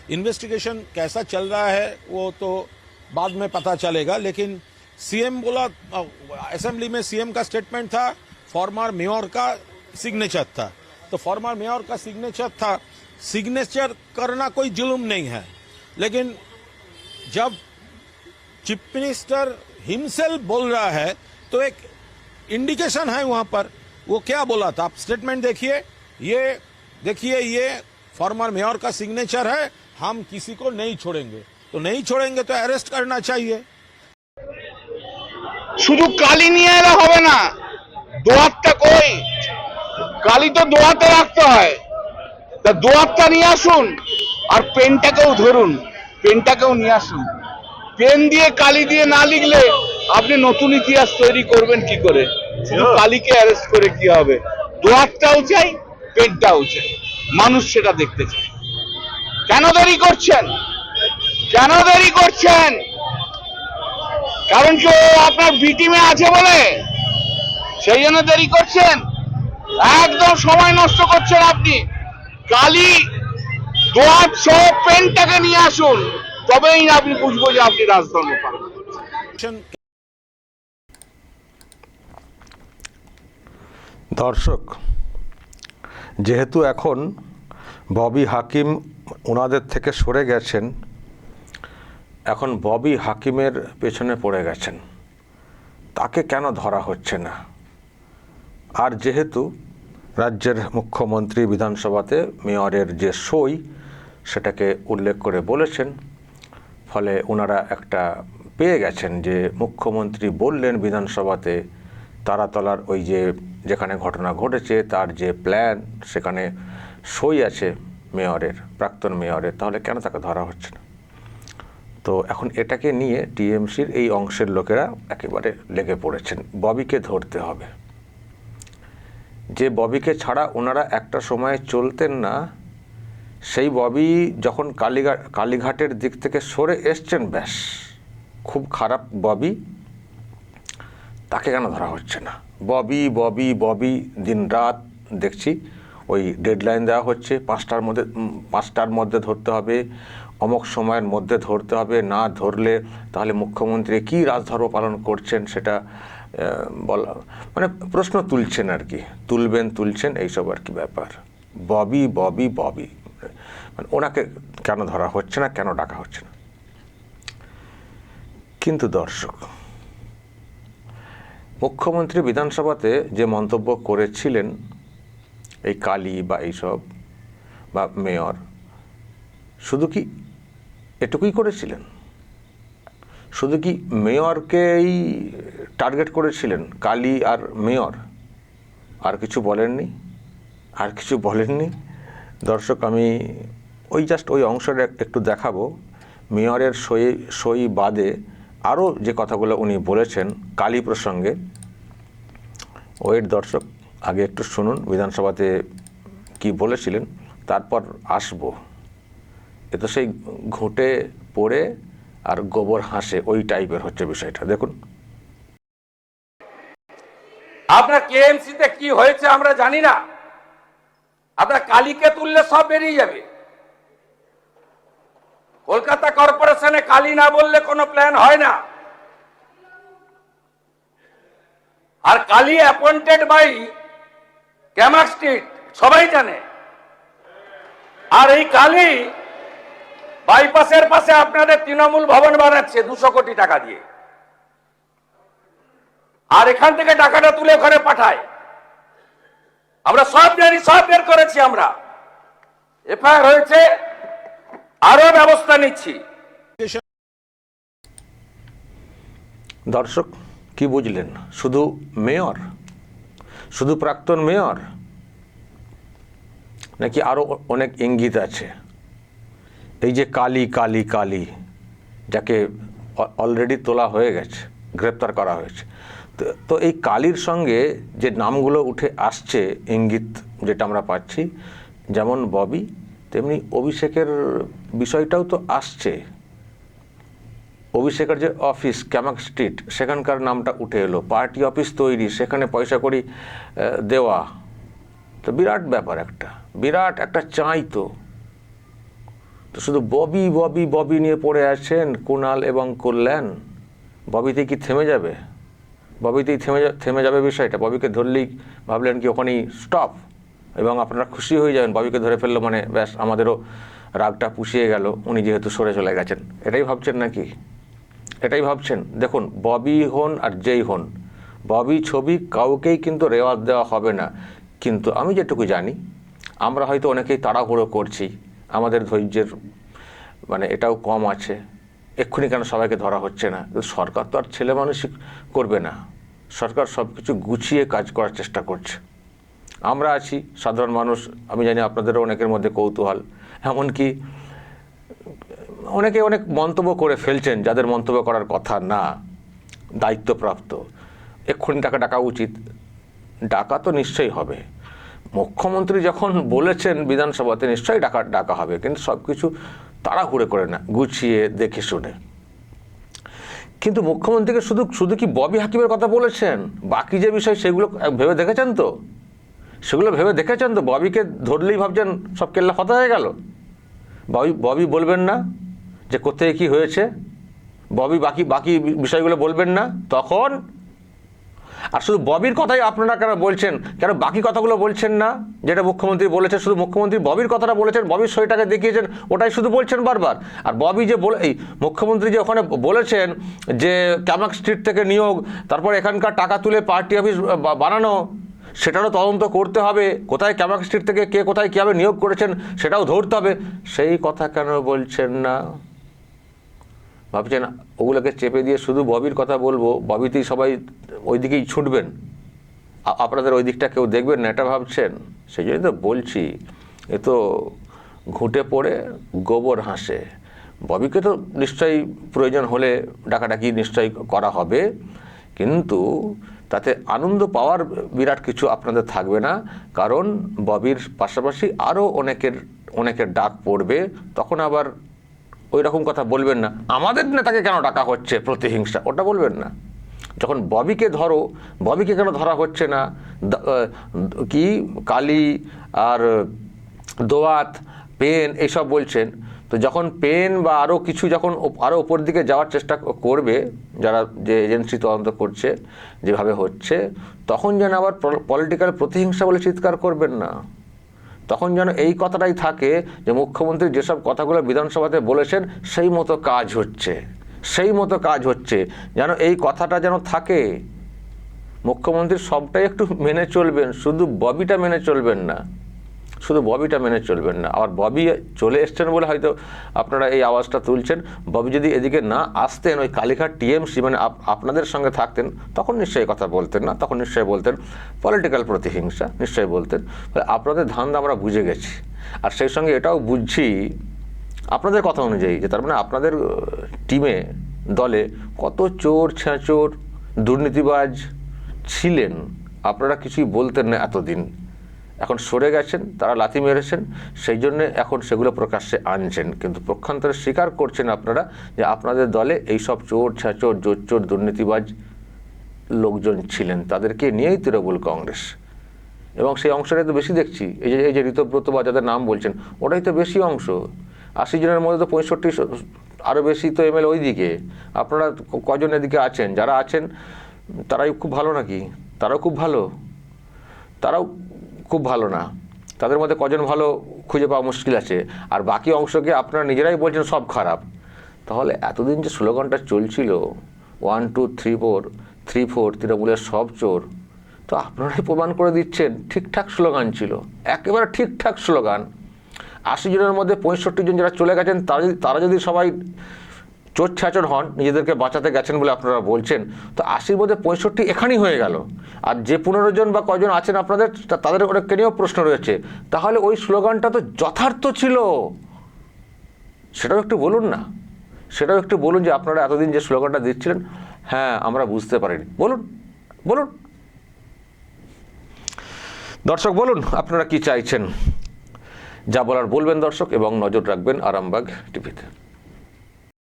Investigation कैसा चल रहा है वो तो बाद में पता चलेगा, लेकिन सीएम बोला, असेंबली में सीएम का स्टेटमेंट था, फॉर्मर मेयर का सिग्नेचर था, तो फॉर्मर मेयर का सिग्नेचर था। सिग्नेचर करना कोई जुल्म नहीं है, लेकिन जब चीफ मिनिस्टर हिमसेल्फ बोल रहा है तो एक इंडिकेशन है वहां पर। वो क्या बोला था, आप स्टेटमेंट देखिए, ये देखिए, ये फॉर्मर मेयर का सिग्नेचर है, हम किसी को नहीं छोड़ेंगे। तो नहीं छोड़ेंगे तो अरेस्ट करना चाहिए। শুধু কালি নিয়ে এলে হবে না, দোয়াতটা কই? কালি তো দোয়াতে রাখতে হয়, তা দোয়াতটা নিয়ে আসুন আর পেনটাকেও ধরুন, পেনটাকেও নিয়ে আসুন। পেন দিয়ে কালি দিয়ে না লিখলে আপনি নতুন ইতিহাস তৈরি করবেন কি করে? শুধু কালিকে অ্যারেস্ট করে কি হবে? দোয়াতটাও চাই, পেনটাও চাই, মানুষ সেটা দেখতে চায়। কেন দেরি করছেন? কেন দেরি করছেন? কারণ কি ও আপনার বি টিমে আছে বলে সেই জন্য দেরি করছেন? একদম সময় নষ্ট করছেন আপনি। কালি দোয়াত সহ পেনটাকে নিয়ে আসুন, তবেই আপনি বুঝবো যে আপনি রাজধর্ম পালন করছেন। দর্শক, যেহেতু এখন ববি হাকিম ওনাদের থেকে সরে গেছেন, এখন ববি হাকিমের পেছনে পড়ে গেছেন, তাকে কেন ধরা হচ্ছে না? আর যেহেতু রাজ্যের মুখ্যমন্ত্রী বিধানসভাতে মেয়রের যে সই সেটাকে উল্লেখ করে বলেছেন, ফলে ওনারা একটা পেয়ে গেছেন যে মুখ্যমন্ত্রী বললেন বিধানসভাতে তারাতলার ওই যে যেখানে ঘটনা ঘটেছে তার যে প্ল্যান সেখানে সই আছে মেয়রের, প্রাক্তন মেয়রের, তাহলে কেন তাকে ধরা হচ্ছে না? তো এখন এটাকে নিয়ে টিএমসির এই অংশের লোকেরা একেবারে লেগে পড়েছেন, ববিকে ধরতে হবে। যে ববিকে ছাড়া ওনারা একটা সময়ে চলতেন না, সেই ববি যখন কালীঘাটের দিক থেকে সরে এসছেন, ব্যাস খুব খারাপ ববি, তাকে কেন ধরা হচ্ছে না? ববি ববি ববি দিন রাত দেখছি ওই ডেডলাইন দেওয়া হচ্ছে, 5টার মধ্যে ধরতে হবে, অমুক সময়ের মধ্যে ধরতে হবে, না ধরলে তাহলে মুখ্যমন্ত্রী কী রাজধর্ম পালন করছেন সেটা বলা, মানে প্রশ্ন তুলছেন আর কি, তুলছেন এইসব আর কি ব্যাপার। ববি ববি ববি, মানে ওনাকে কেন ধরা হচ্ছে না, কেন ডাকা হচ্ছে না? কিন্তু দর্শক, মুখ্যমন্ত্রী বিধানসভাতে যে মন্তব্য করেছিলেন এই কালী বা এইসব বা মেয়র, শুধু কি এটুকুই করেছিলেন? শুধু কি মেয়রকেই টার্গেট করেছিলেন, কালী আর মেয়র? আর কিছু বলেননি? আর কিছু বলেননি? দর্শক, আমি ওই জাস্ট ওই অংশটা একটু দেখাবো। মেয়রের সই বাদে আরও যে কথাগুলো উনি বলেছেন কালী প্রসঙ্গে। ওয়েট দর্শক, আগে একটু শুনুন বিধানসভাতে কি বলেছিলেন, তারপর আসবো। এ তো সেই ঘুঁটে পড়ে আর গোবর হাসে ওই টাইপের হচ্ছে বিষয়টা, দেখুন। আপনার কেএমসিতে কি হয়েছে আমরা জানি না, আপনার কালীকে তুললে সব বেরিয়ে যাবে। কলকাতা কর্পোরেশনে কালী না বললে কোনো প্ল্যান হয় না। আর Kali appointed by Camac Street, সবাই জানে। আর এই কালী বাইপাসের পাশে আপনাদের তৃণমূল ভবন বানাচ্ছে 200 কোটি টাকা দিয়ে, আর এখান থেকে টাকাটা তুলে ওখানে পাঠায়। আমরা সব জানি, সব বের করেছি, আমরা এফআইআর হয়েছে, আরো ব্যবস্থা নিচ্ছি। দর্শক, কি বুঝলেন? শুধু মেয়র, শুধু প্রাক্তন মেয়র, নাকি আরো অনেক ইঙ্গিত আছে? এই যে কালী কালী কালী, যাকে অলরেডি তোলা হয়ে গেছে, গ্রেপ্তার করা হয়েছে, তো এই কালীর সঙ্গে যে নামগুলো উঠে আসছে, ইঙ্গিত যেটা আমরা পাচ্ছি, যেমন ববি তেমনি অভিষেকের বিষয়টাও তো আসছে। অভিষেকের যে অফিস ক্যামাক স্ট্রিট, সেখানকার নামটা উঠে এলো, পার্টি অফিস তৈরি, সেখানে পয়সা কড়ি দেওয়া, তো বিরাট ব্যাপার, একটা বিরাট একটা চাই। তো তো শুধু ববি ববি ববি নিয়ে পড়ে আছেন কুণাল এবং কল্যাণ। ববিতেই কি থেমে যাবে? ববিতেই থেমে যাবে বিষয়টা? ববিকে ধরলেই ভাবলেন কি ওখানেই স্টপ, এবং আপনারা খুশি হয়ে যাবেন ববিকে ধরে ফেললো মানে ব্যাস আমাদেরও রাগটা পুষিয়ে গেল, উনি যেহেতু সরে চলে গেছেন। এটাই ভাবছেন নাকি? এটাই ভাবছেন? দেখুন, ববি হন আর যেই হন, ববি ছবি কাউকেই কিন্তু রেওয়াজ দেওয়া হবে না। কিন্তু আমি যেটুকু জানি, আমরা হয়তো অনেকেই তাড়াহুড়ো করছি, আমাদের ধৈর্যের মানে এটাও কম আছে, এক্ষুনি কেন সবাইকে ধরা হচ্ছে না? সরকার তো আর ছেলে মানুষই করবে না, সরকার সব কিছু গুছিয়ে কাজ করার চেষ্টা করছে। আমরা আছি সাধারণ মানুষ, আমি জানি আপনাদেরও অনেকের মধ্যে কৌতূহল, এমনকি অনেকে অনেক মন্তব্য করে ফেলছেন যাদের মন্তব্য করার কথা না, দায়িত্বপ্রাপ্ত। এক্ষুনি তাকে ডাকা উচিত, ডাকা তো নিশ্চয়ই হবে। মুখ্যমন্ত্রী যখন বলেছেন বিধানসভাতে, নিশ্চয়ই ডাকা হবে, কিন্তু সব কিছু তাড়াহুড়ো করে না, গুছিয়ে দেখে শুনে। কিন্তু মুখ্যমন্ত্রীকে শুধু কি ববি হাকিমের কথা বলেছেন? বাকি যে বিষয় সেগুলো ভেবে দেখেছেন তো? সেগুলো ভেবে দেখেছেন তো? ববিকে ধরলেই ভাবছেন সব কেল্লা ফাতা হয়ে গেল? ববি বলবেন না যে কোথায় কি হয়েছে? ববি বাকি বিষয়গুলো বলবেন না তখন? আর শুধু ববির কথাই আপনারা কেন বলছেন, কেন বাকি কথাগুলো বলছেন না? যেটা মুখ্যমন্ত্রী বলেছে, শুধু মুখ্যমন্ত্রী ববির কথাটা বলেছেন, ববির সইটাকে দেখিয়েছেন, ওটাই শুধু বলছেন বারবার। আর ববি যে এই মুখ্যমন্ত্রী যে ওখানে বলেছেন যে ক্যামাক স্ট্রিট থেকে নিয়োগ, তারপর এখানকার টাকা তুলে পার্টি অফিস বানানো, সেটারও তদন্ত করতে হবে, কোথায় ক্যামাক স্ট্রিট থেকে কে কোথায় কীভাবে নিয়োগ করেছেন সেটাও ধরতে হবে, সেই কথা কেন বলছেন না? ভাবছেন ওগুলোকে চেপে দিয়ে শুধু ববির কথা বলবো, ববিতেই সবাই ওই দিকেই ছুটবেন, আপনাদের ওই দিকটা কেউ দেখবেন না, এটা ভাবছেন? সেই জন্যই তো বলছি, এ তো ঘুঁটে পড়ে গোবর হাসে। ববিকে তো নিশ্চয়ই প্রয়োজন হলে ডাকাডাকি নিশ্চয়ই করা হবে, কিন্তু তাতে আনন্দ পাওয়ার বিরাট কিছু আপনাদের থাকবে না, কারণ ববির পাশাপাশি আরও অনেকের ডাক পড়বে। তখন আবার ওই রকম কথা বলবেন না, আমাদের নেতাকে কেন ডাকা হচ্ছে প্রতিহিংসা, ওটা বলবেন না। যখন ববিকে ধরো, ববিকে কেন ধরা হচ্ছে না, কি কালি আর দোয়াত পেন এইসব বলছেন, তো যখন পেন বা আরও কিছু যখন আরও উপর দিকে যাওয়ার চেষ্টা করবে, যারা যে এজেন্সি তদন্ত করছে যেভাবে হচ্ছে, তখন যেন আবার পলিটিক্যাল প্রতিহিংসা বলে চিৎকার করবেন না। তখন যেন এই কথাটাই থাকে যে মুখ্যমন্ত্রী যেসব কথাগুলো বিধানসভাতে বলেছেন সেই মতো কাজ হচ্ছে, যেন এই কথাটা যেন থাকে। মুখ্যমন্ত্রী সবটাই একটু মেনে চলবেন, শুধু ববিটা মেনে চলবেন না, আবার ববি চলে এসছেন বলে হয়তো আপনারা এই আওয়াজটা তুলছেন। ববি যদি এদিকে না আসতেন, ওই কালীঘাট টিএমসি মানে আপনাদের সঙ্গে থাকতেন, তখন নিশ্চয়ই কথা বলতেন না, তখন নিশ্চয়ই বলতেন পলিটিক্যাল প্রতিহিংসা, নিশ্চয়ই বলতেন। আপনাদের ধান্দা আমরা বুঝে গেছি, আর সেই সঙ্গে এটাও বুঝছি আপনাদের কথা অনুযায়ী যে তার মানে আপনাদের টিমে দলে কত চোর ছেঁচোর দুর্নীতিবাজ ছিলেন, আপনারা কিছুই বলতেন না এতদিন। এখন সরে গেছেন, তারা লাথি মেরেছেন, সেই জন্য এখন সেগুলো প্রকাশ্যে আনছেন, কিন্তু পক্ষান্তরে স্বীকার করছেন আপনারা যে আপনাদের দলে এইসব চোর ছেঁচোর জোচ্চোর দুর্নীতিবাজ লোকজন ছিলেন, তাদেরকে নিয়েই তৃণমূল কংগ্রেস। এবং সেই অংশটাই তো বেশি দেখছি, এই যে ঋতব্রত বা যাদের নাম বলছেন, ওটাই তো বেশি অংশ। 80 জনের মধ্যে তো 65 আরও বেশি তো এমএলএ ওই দিকে। আপনারা কজন এদিকে আছেন? যারা আছেন তারাই খুব ভালো নাকি? তারাও খুব ভালো? তারাও খুব ভালো না। তাদের মধ্যে কজন ভালো খুঁজে পাওয়া মুশকিল আছে, আর বাকি অংশকে আপনারা নিজেরাই বলছেন সব খারাপ। তাহলে এতদিন যে স্লোগানটা চলছিল 1 2 3 4 3 4 তৃণমূলের সব চোর, তো আপনারাই প্রমাণ করে দিচ্ছেন ঠিকঠাক স্লোগান ছিল, একেবারে ঠিকঠাক স্লোগান। 80 জনের মধ্যে 65 জন যারা চলে গেছেন, তারা যদি সবাই চোর ছাচর হন, নিজেদেরকে বাঁচাতে গেছেন বলে আপনারা বলছেন, তো 80-র মধ্যে 65 এখানেই হয়ে গেল। আর যে 15 জন বা কজন আছেন আপনাদের, তাদের ওকে নিয়েও প্রশ্ন রয়েছে। তাহলে ওই স্লোগানটা তো যথার্থ ছিল, সেটাও একটু বলুন না, সেটাও একটু বলুন যে আপনারা এতদিন যে স্লোগানটা দিচ্ছিলেন, হ্যাঁ আমরা বুঝতে পারিনি, বলুন। দর্শক বলুন আপনারা কি চাইছেন, যা বলার বলবেন দর্শক, এবং নজর রাখবেন আরামবাগ টিভিতে।